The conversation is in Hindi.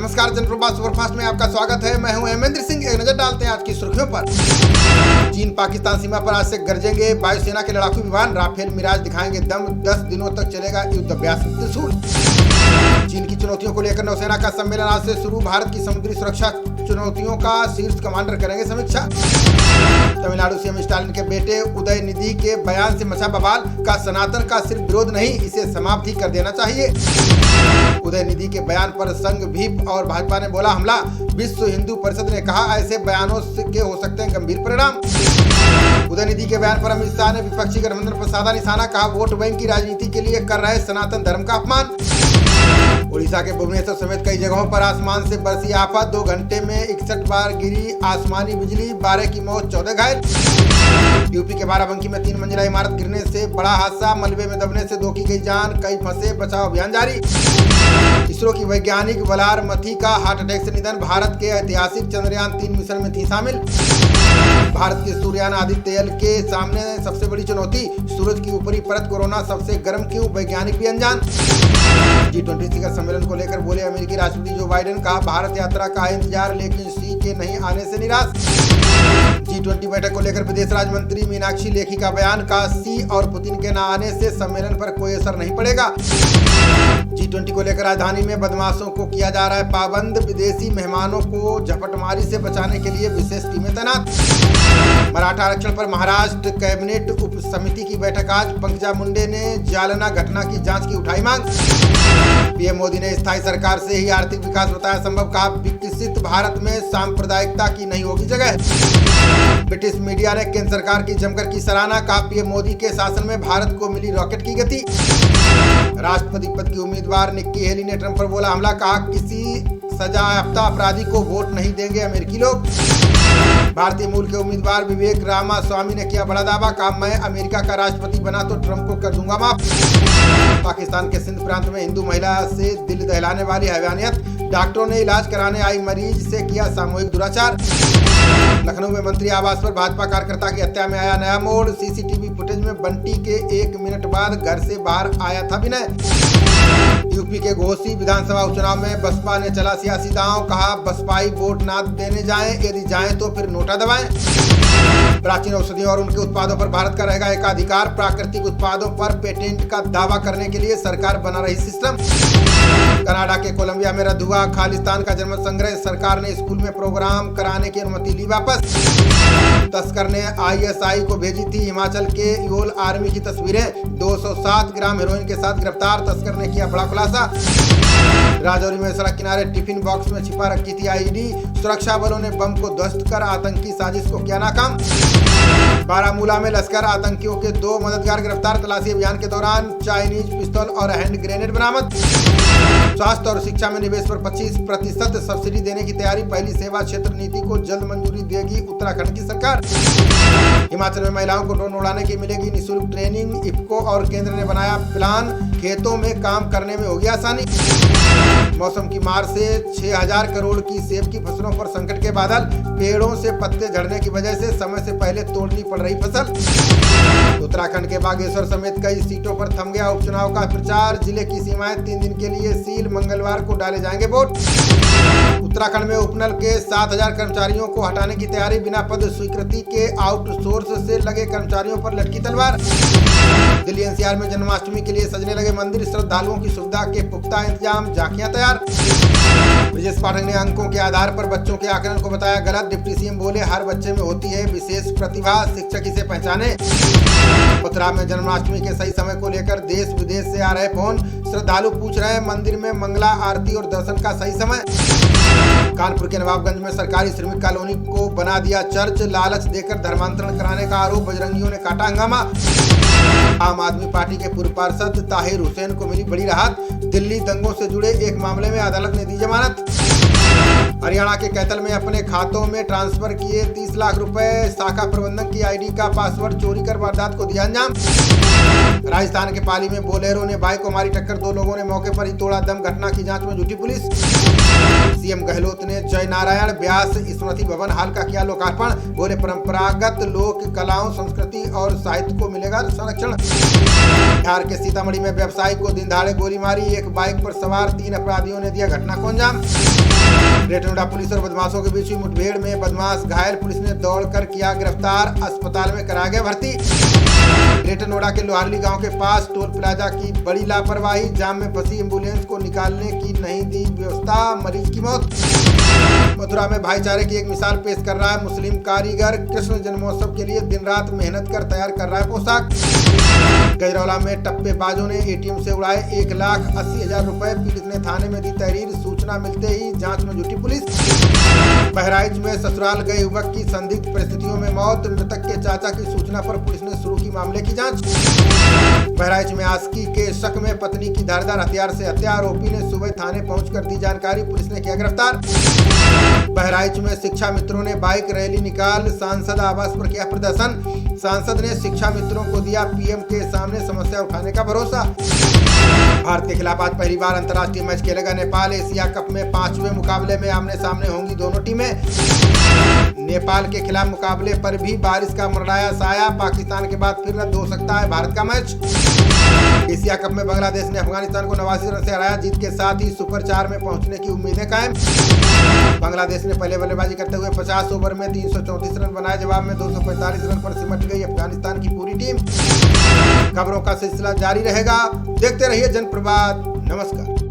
नमस्कार, जनप्रभा सुपरफास्ट में आपका स्वागत है। मैं हूं हेमेंद्र सिंह। एक नजर डालते हैं आज की सुर्खियों पर। चीन पाकिस्तान सीमा पर आज से गरजेंगे वायुसेना के लड़ाकू विमान। राफेल मिराज दिखाएंगे दम। 10 दिनों तक चलेगा युद्ध अभ्यास त्रिशूल। चीन की चुनौतियों को लेकर नौसेना का सम्मेलन आज से शुरू। भारत की समुद्री सुरक्षा चुनौतियों का शीर्ष कमांडर करेंगे समीक्षा। तमिलनाडु सीएम स्टालिन के बेटे उदयनिधि के बयान से मचा बवाल। का सनातन का सिर्फ विरोध नहीं, इसे समाप्त ही कर देना चाहिए। उदयनिधि के बयान पर संघ भीप और भाजपा ने बोला हमला। विश्व हिंदू परिषद ने कहा ऐसे बयानों के हो सकते हैं गंभीर परिणाम। उदयनिधि के बयान पर अमित शाह ने विपक्षी गठबंधन पर साधा निशाना। कहा वोट बैंक की राजनीति के लिए कर रहे सनातन धर्म का अपमान। उड़ीसा के भुवनेश्वर समेत कई जगहों पर आसमान से बरसी आफत। 2 घंटे में 61 बार गिरी आसमानी बिजली। 12 की मौत, 14 घायल। यूपी के बाराबंकी में 3 मंजिला इमारत गिरने से बड़ा हादसा। मलबे में दबने से 2 की गई जान, कई फंसे। बचाव अभियान जारी। इसरो की वैज्ञानिक वलार मथी का हार्ट अटैक से निधन। भारत के ऐतिहासिक चंद्रयान 3 मिशन में थी शामिल। भारत के सूर्ययान आदित्य एल के सामने सबसे बड़ी चुनौती। सूरज की ऊपरी परत कोरोना सबसे गर्म क्यों, वैज्ञानिक भी अनजान। G20 शिखर सम्मेलन को लेकर बोले अमेरिकी राष्ट्रपति जो बाइडेन। कहा भारत यात्रा का इंतजार, लेकिन शी के नहीं आने से निराश। G20 बैठक को लेकर विदेश राज्य मंत्री मीनाक्षी लेखी का बयान। का शी और पुतिन के न आने से सम्मेलन पर कोई असर नहीं पड़ेगा। G20 को लेकर राजधानी में बदमाशों को किया जा रहा है पाबंद। विदेशी मेहमानों को झपटमारी से बचाने के लिए विशेष टीमें तैनात। मराठा आरक्षण पर महाराष्ट्र कैबिनेट उप समिति की बैठक आज। पंकजा मुंडे ने जालना घटना की जांच की उठाई मांग। पीएम मोदी ने स्थायी सरकार से ही आर्थिक विकास बताया संभव। कहा विकसित भारत में सांप्रदायिकता की नहीं होगी जगह। ब्रिटिश मीडिया ने केंद्र सरकार की जमकर की सराहना। कहा पीएम मोदी के शासन में भारत को मिली रॉकेट की गति। राष्ट्रपति पद की उम्मीदवार निक्की हेली ने ट्रंप पर बोला हमला। कहा किसी सजायाफ्ता अपराधी को वोट नहीं देंगे अमेरिकी लोग। भारतीय मूल के उम्मीदवार विवेक रामास्वामी ने किया बड़ा दावा। कहा मैं अमेरिका का राष्ट्रपति बना तो ट्रंप को कर दूंगा माफ। पाकिस्तान के सिंध प्रांत में हिंदू महिला से दिल दहलाने वाली हैवानियत। डॉक्टरों ने इलाज कराने आई मरीज से किया सामूहिक दुराचार। लखनऊ में मंत्री आवास पर भाजपा कार्यकर्ता की हत्या में आया नया मोड़। सीसीटीवी फुटेज में बंटी के 1 मिनट बाद घर से बाहर आया था विनय। यूपी के घोसी विधानसभा उपचुनाव में बसपा ने चला सियासी दांव। कहा बसपाई वोट ना देने जाएं, यदि जाएं तो फिर नोटा दबाएं। प्राचीन औषधियों और उनके उत्पादों पर भारत का रहेगा एकाधिकार। प्राकृतिक उत्पादों पर पेटेंट का दावा करने के लिए सरकार बना रही सिस्टम। कनाडा के कोलंबिया में रद्द हुआ खालिस्तान का जन्म संग्रह। सरकार ने स्कूल में प्रोग्राम कराने की अनुमति ली वापस। तस्कर ने आईएसआई को भेजी थी हिमाचल के योल आर्मी की तस्वीरें। 207 ग्राम हेरोइन के साथ गिरफ्तार। तस्कर ने किया बड़ा खुलासा। राजौरी में सड़क किनारे टिफिन बॉक्स में छिपा रखी थी आईडी। सुरक्षा बलों ने बम को ध्वस्त कर आतंकी साजिश को किया नाकाम। बारामूला में लश्कर आतंकियों के 2 मददगार गिरफ्तार। तलाशी अभियान के दौरान चाइनीज पिस्तौल और हैंड ग्रेनेड बरामद। स्वास्थ्य और शिक्षा में निवेश पर 25% सब्सिडी देने की तैयारी। पहली सेवा क्षेत्र नीति को जल्द मंजूरी देगी उत्तराखंड की सरकार। हिमाचल में महिलाओं को ड्रोन उड़ाने की मिलेगी निःशुल्क ट्रेनिंग। इफ्को और केंद्र ने बनाया प्लान। खेतों में काम करने में होगी आसानी। मौसम की मार से 6000 करोड़ की सेब की फसलों पर संकट के बादल। पेड़ों से पत्ते झड़ने की वजह से समय से पहले तोड़नी पड़ रही फसल। उत्तराखंड के बागेश्वर समेत कई सीटों पर थम गया उपचुनाव का प्रचार। जिले की सीमाएं 3 दिन के लिए सील। मंगलवार को डाले जाएंगे वोट। उत्तराखंड में उपनल के 7000 कर्मचारियों को हटाने की तैयारी। बिना पद स्वीकृति के आउटसोर्स से लगे कर्मचारियों पर लटकी तलवार। दिल्ली एनसीआर में जन्माष्टमी के लिए सजने लगे मंदिर। श्रद्धालुओं की सुविधा के पुख्ता इंतजाम। झांकियां तैयार। ब्रजेश पाठक ने अंकों के आधार पर बच्चों के आकलन को बताया गलत। डिप्टी सीएम बोले हर बच्चे में होती है विशेष प्रतिभा, शिक्षक इसे पहचाने। मथुरा में जन्माष्टमी के सही समय को लेकर देश विदेश से आ रहे फोन। श्रद्धालु पूछ रहे हैं मंदिर में मंगला आरती और दर्शन का सही समय। कानपुर के नवाबगंज में सरकारी श्रमिक कॉलोनी को बना दिया चर्च। लालच देकर धर्मांतरण कराने का आरोप। बजरंगियों ने काटा हंगामा। आम आदमी पार्टी के पूर्व पार्षद ताहिर हुसैन को मिली बड़ी राहत। दिल्ली दंगों से जुड़े एक मामले में अदालत ने दी जमानत। हरियाणा के कैथल में अपने खातों में ट्रांसफर किए 30 लाख रुपए। शाखा प्रबंधक की आईडी का पासवर्ड चोरी कर वारदात को दिया अंजाम। राजस्थान के पाली में बोलेरो ने बाइक को मारी टक्कर। 2 लोगों ने मौके पर ही तोड़ा दम। घटना की जांच में जुटी पुलिस। सीएम गहलोत ने जय नारायण व्यास स्मृति भवन हाल का किया लोकार्पण। बोले परंपरागत लोक कलाओं, संस्कृति और साहित्य को मिलेगा संरक्षण। बिहार के सीतामढ़ी में व्यवसायी को दिन दहाड़े गोली मारी। एक बाइक पर सवार 3 अपराधियों ने दिया घटना को अंजाम। ग्रेटर नोएडा पुलिस और बदमाशों के बीच हुई मुठभेड़ में बदमाश घायल, पुलिस ने दौड़कर किया गिरफ्तार, अस्पताल में कराया गया भर्ती। ग्रेटर नोएडा के लोहारली गांव के पास टोल प्लाजा की बड़ी लापरवाही, जाम में फंसी एम्बुलेंस को निकालने की नहीं दी व्यवस्था, मरीज की मौत। मथुरा में भाईचारे की एक मिसाल पेश कर रहा है मुस्लिम कारीगर, कृष्ण जन्मोत्सव के लिए दिन रात मेहनत कर तैयार कर रहा है पोशाक। गजरौला में टप्पेबाजों ने एटीएम से उड़ाए 1,80,000 रुपए, पीड़ित ने थाने में दी तहरीर, सूचना मिलते ही जांच में जुटी पुलिस। बहराइच में ससुराल गए युवक की संदिग्ध परिस्थितियों में मौत, मृतक के चाचा की सूचना पर पुलिस ने शुरू की मामले की जांच। बहराइच में आस्की के शक में पत्नी की धारदार हथियार से हत्या, आरोपी ने सुबह थाने पहुंचकर दी जानकारी, पुलिस ने किया गिरफ्तार। बहराइच में शिक्षा मित्रों ने बाइक रैली निकाल सांसद आवास पर किया प्रदर्शन, सांसद ने शिक्षा मित्रों को दिया पीएम के सामने समस्या उठाने का भरोसा। भारत के खिलाफ आज पहली बार अंतर्राष्ट्रीय मैच खेलेगा नेपाल, एशिया कप में 5वें मुकाबले में आमने सामने होंगी दोनों टीमें। नेपाल के खिलाफ मुकाबले पर भी बारिश का मरड़ाया साया, पाकिस्तान के बाद फिर रद्द हो सकता है भारत का मैच। एशिया कप में बांग्लादेश ने अफगानिस्तान को 89 रन से हराया, जीत के साथ ही सुपर 4 में पहुंचने की उम्मीदें कायम। बांग्लादेश ने पहले बल्लेबाजी करते हुए 50 ओवर में 334 रन बनाए, जवाब में 245 रन पर सिमट गई अफगानिस्तान की पूरी टीम। खबरों का सिलसिला जारी रहेगा, देखते रहिए जनप्रवाद। नमस्कार।